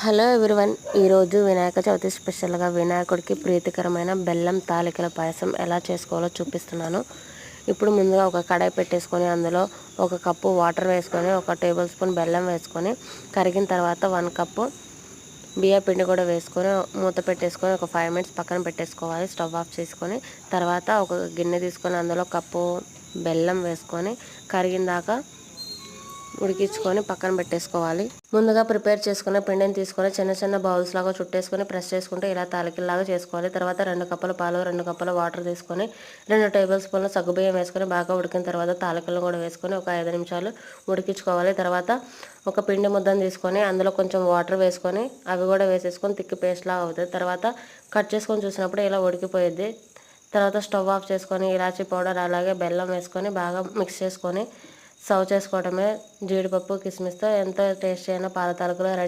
Hello everyone, ఈరోజు వినాయక చవితి స్పెషల్గా వినాయకుడికి ప్రీతికరమైన బెల్లం తాలికల పాయసం ఎలా చేసుకోవాలో చూపిస్తున్నాను. ఇప్పుడు ముందుగా ఒక కడాయి పెట్టేసుకొని అందులో 1 కప్పు వాటర్ వేసుకొని 1 టేబుల్ స్పూన్ బెల్లం వేసుకొని కరిగిన తర్వాత 1 కప్పు బియ్య పిండి కూడా వేసుకొని మూత పెట్టేసుకొని ఒక 5 మినిట్స్ పక్కన పెట్టేసుకోవాలి. స్టవ్ ఆఫ్ చేసుకొని తర్వాత ఒక గిన్నె తీసుకొని అందులో కప్పు బెల్లం వేసుకొని కరిగిన దాకా ఉడికించుకొని పక్కన పెట్టేసుకోవాలి. ముందుగా ప్రిపేర్ చేసుకున్న పిండిని తీసుకొని చిన్న చిన్న బౌల్స్ లాగా చుట్టేసుకొని ప్రెస్ చేసుకుంటే ఇలా తాలికల్లాగా చేసుకోవాలి. తర్వాత 2 కప్పుల పాలు 2 కప్పుల వాటర్ తీసుకొని 2 టేబుల్ స్పూన్ల సగ్గుబియ్యం వేసుకొని బాగా ఉడికిన తర్వాత తాలికలను కూడా వేసుకొని ఒక 5 నిమిషాలు ఉడికించుకోవాలి. తర్వాత ఒక పిండి ముద్దను తీసుకొని అందులో కొంచెం వాటర్ వేసుకొని అవి కూడా వేసేసుకొని థిక్ పేస్ట్ లాగా అవుతుంది. తర్వాత కట్ చేసుకొని చూసినప్పుడు ఇలా ఉడికిపోయింది. తర్వాత స్టవ్ ఆఫ్ చేసుకొని ఇలాచీ పౌడర్ అలాగే బెల్లం వేసుకొని బాగా మిక్స్ చేసుకొని సర్వ్ చేసుకోవడమే. జీడిపప్పు కిస్మిస్తో ఎంతో టేస్టీ అయిన పాల తాలికలు రెడీ.